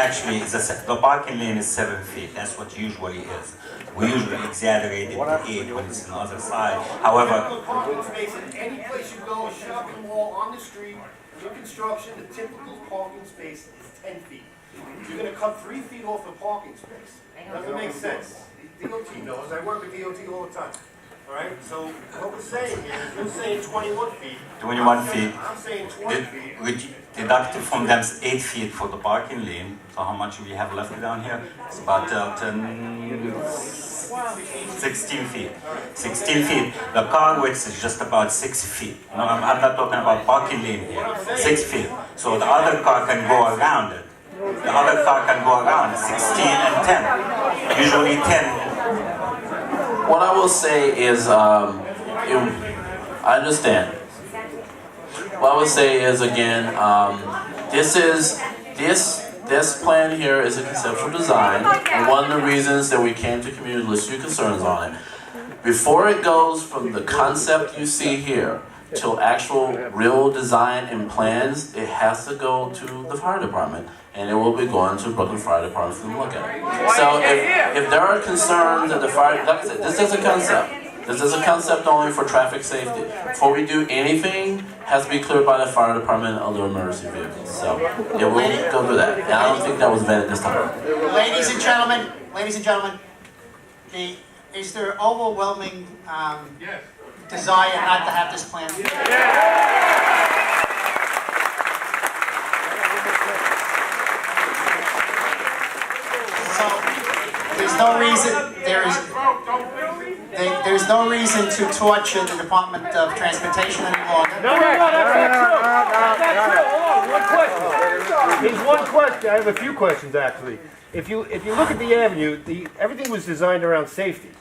actually, the parking lane is 7 feet. That's what usually is. We usually exaggerate it to 8 when it's on the other side. However, Parking space in any place you go, shopping mall, on the street, new construction, the typical parking space is 10 feet. You're gonna cut 3 feet off the parking space. Doesn't make sense. DOT knows, I work with DOT all the time. All right, so what we're saying is, you're saying 21 feet. 21 feet. I'm saying 20 feet. We deducted from them 8 feet for the parking lane. So how much we have left down here? It's about 16 feet. 16 feet. The car width is just about 6 feet. No, I'm not talking about parking lane here. 6 feet. So the other car can go around it. The other car can go around 16 and 10. Usually 10. What I will say is, I understand. What I will say is again, this plan here is a conceptual design, and one of the reasons that we came to community to list your concerns on it. Before it goes from the concept you see here to actual real design and plans, it has to go to the fire department, and it will be going to Brooklyn Fire Department for them to look at it. So if there are concerns that the fire, like I said, this is a concept. This is a concept only for traffic safety. Before we do anything, has to be cleared by the fire department and other emergency vehicles. So it will go through that. And I don't think that was vetted this time. Ladies and gentlemen, is there overwhelming desire not to have this plan? So there's no reason to torture the Department of Transportation any longer. No, one question. There's one question. I have a few questions actually. If you look at the avenue, everything was designed around safety.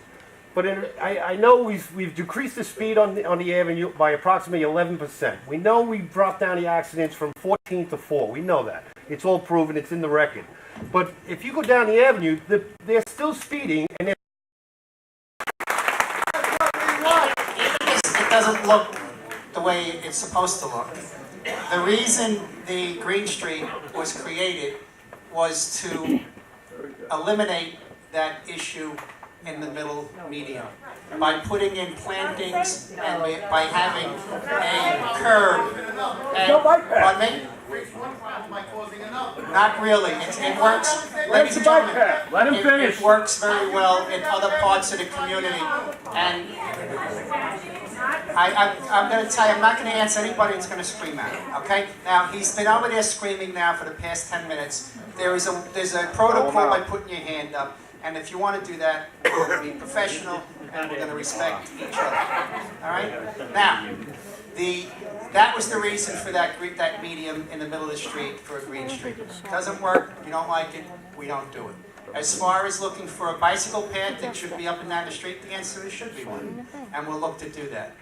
But I know we've decreased the speed on the avenue by approximately 11%. We know we've dropped down the accidents from 14 to 4. We know that. It's all proven. It's in the record. But if you go down the avenue, they're still speeding, and It doesn't look the way it's supposed to look. The reason the Green Street was created was to eliminate that issue in the middle median by putting in plantings and by having a curb. Pardon me? Not really. It works. Ladies and gentlemen, let him finish. It works very well in other parts of the community, and I'm going to tell you, I'm not going to answer anybody that's going to scream at him, okay? Now, he's been over there screaming now for the past 10 minutes. There's a protocol by putting your hand up, and if you want to do that, we're going to be professional, and we're going to respect each other, all right? Now, that was the reason for that medium in the middle of the street for a Green Street. Doesn't work, you don't like it, we don't do it. As far as looking for a bicycle path that should be up and down the street, the answer is should be one, and we'll look to do that.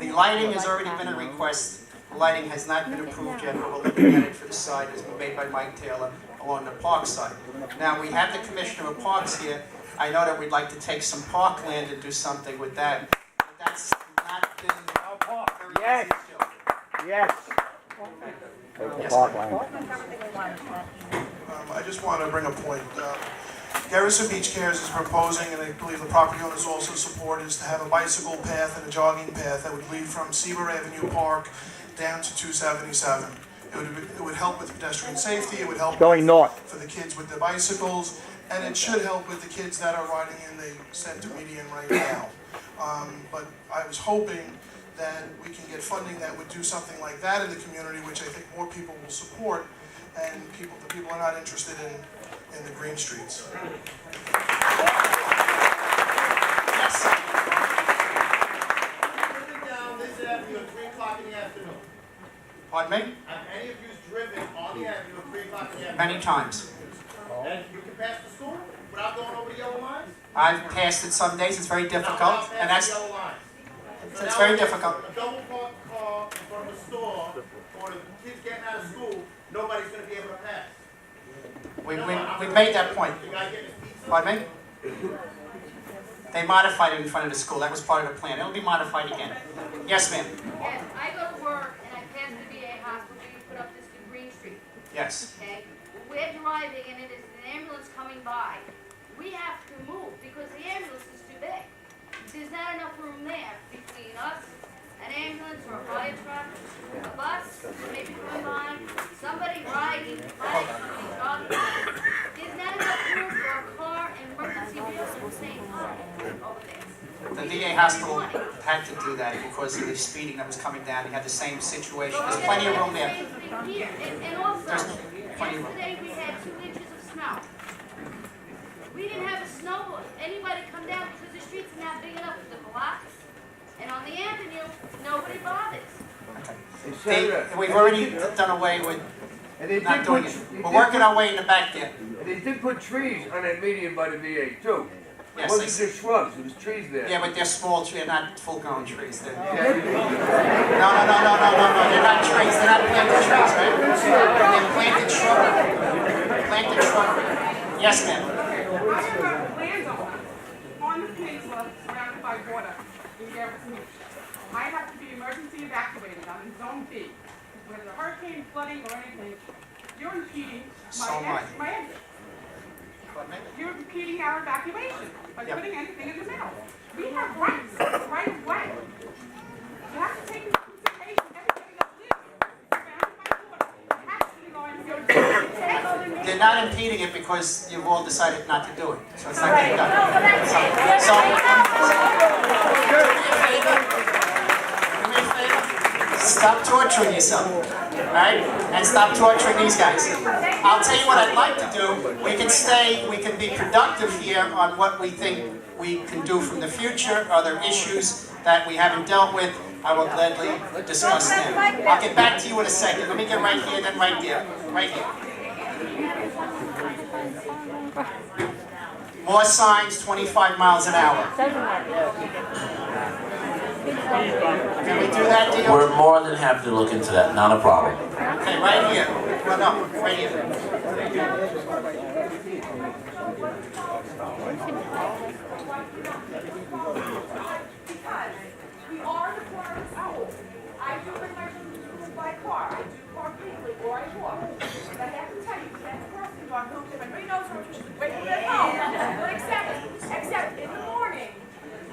The lighting has already been a request. The lighting has not been approved yet, but we're looking at it for the side as made by Mike Taylor along the park side. Now, we have the Commissioner of Parks here. I know that we'd like to take some parkland and do something with that, but that's not been very easy to do. yes. I just want to bring a point. Garrison Beach Cares is proposing, and I believe the property owners also support, is to have a bicycle path and a jogging path that would lead from Seaver Avenue Park down to 277. It would help with pedestrian safety, it would help Going north. for the kids with the bicycles, and it should help with the kids that are riding in the center median right now. But I was hoping that we can get funding that would do something like that in the community, which I think more people will support, and the people are not interested in the green streets. Yes. Driven down this avenue at 3 o'clock in the afternoon. Pardon me? Have any of you driven on the avenue at 3 o'clock in the afternoon? Many times. And you can pass the school without going over the yellow lines? I've passed it some days. It's very difficult, and that's the yellow lines. it's very difficult. A double parked car in front of a store, or the kids getting out of school, nobody's going to be able to pass. We made that point. The guy getting his pizza? Pardon me? They modified it in front of the school. That was part of the plan. It'll be modified again. Yes, ma'am. Yes, I go to work and I pass the VA hospital, you put up this Green Street, Yes. okay? we're driving and it is an ambulance coming by, we have to move because the ambulance is too big. There's not enough room there between us, an ambulance or a fire truck, a bus, maybe coming by, somebody riding bikes or these dogs. There's not enough room for a car and emergency vehicle at the same time over there. The VA hospital had to do that because of the speeding that was coming down. They had the same situation. There's plenty of room there. Same thing here. And also, There's plenty of room. yesterday we had 2 inches of snow. We didn't have a snow, anybody come down because the streets are not big enough for the blocks. And on the avenue, nobody bothers. We've already done away with And they not did doing put, it. We're working our way in the back there. and they did put trees on that median by the VA too. It Yes, wasn't they- just shrubs, it was trees there. Yeah, but they're small trees, they're not full-grown trees. They're, no, Yeah. they're not trees. They're not planted trees, right? They're planted shrubbery. Planted shrubbery. Yes, ma'am. I am a landowner on the peninsula surrounded by water in Garrett's Mead. I have to be emergency evacuated. I'm in Zone B. When there's a hurricane, flooding, or anything, you're impeding So am I. my exit. You're impeding our evacuation by Yep. putting anything in the middle. We have rights, right of way. You have to take into consideration everybody that lives surrounded by water. It has to be going to go They're not impeding it because you've all decided not to do it. So it's not getting done. So, do me a favor. Stop torturing yourself. Alright? And stop torturing these guys. I'll tell you what I'd like to do. We can be productive here on what we think we can do from the future, other issues that we haven't dealt with. I will gladly discuss them. I'll get back to you in a second. Let me get right here, then right there. Right here. More signs, 25 miles an hour. Can we do that, Dio? We're more than happy to look into that, not a problem. Okay, right here. Well, no, right here. Because we are the corner of school. I do bring my children to school by car. I do park legally or I walk. But I have to tell you, that crossing guard who everybody knows her, she's waiting at home. But except in the morning,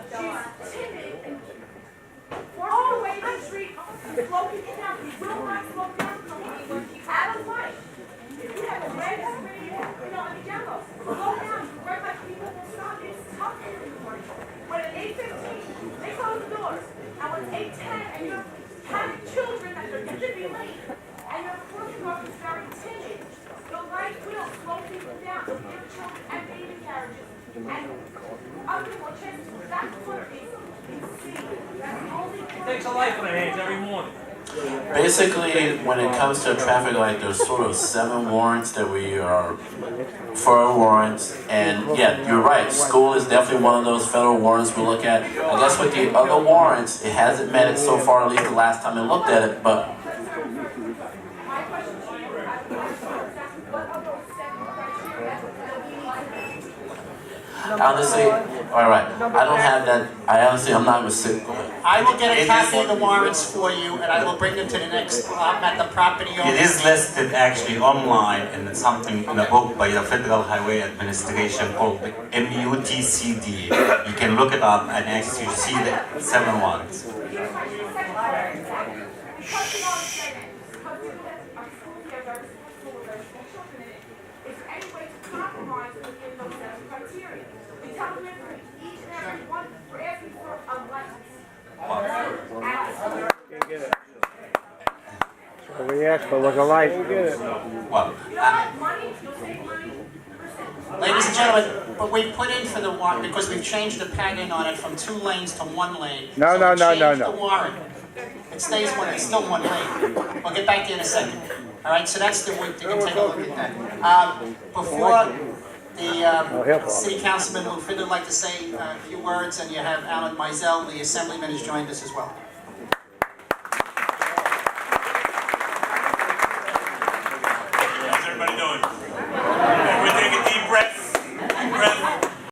she's timid and forcing away the street, slow people down. We will not slow down completely. Out of light. If you have a red, on the yellow, slow down. Red light people will stop. It's tough in the morning. When at 8:15, they close the doors. And when it's 8:10 and you're having children that are going to be late, and your crossing guard is very timid, the light will slow people down. Give children and baby carriages and other people a chance to back foot and see. That's the only thing. Takes a life in their hands every morning. Basically, when it comes to a traffic light, there's sort of 7 warrants that we are for warrants, and yeah, you're right. School is definitely one of those federal warrants we look at. I guess with the other warrants, it hasn't met it so far, at least the last time I looked at it, but My question to you is, what are those 7 criteria that we need to honestly, alright, I don't have that, I'm not even sick. I will get a copy of the warrants for you, and I will bring them to the next, at the property owner. It is listed actually online in something in a book by the Federal Highway Administration called the MUTCD. You can look it up and actually see the 7 ones. Because we all say that, because we have a school here, very small school, with very small children in it, is there any way to compromise within those 7 criteria? We tell them for each and every one, we're asking for a license. So we asked for was a license. Well, You'll have money, you'll save money, Ladies and gentlemen, but we put in for the warrant, because we've changed the pattern on it from 2 lanes to 1 lane. No, So no, we no, no, changed no. the warrant. It stays one, it's still 1 lane. We'll get back to you in a second. All right, so that's the, you can take a look at that. Before the city councilman Lou Finn would like to say a few words, and you have Alan Mizell, the assemblyman, has joined us as well.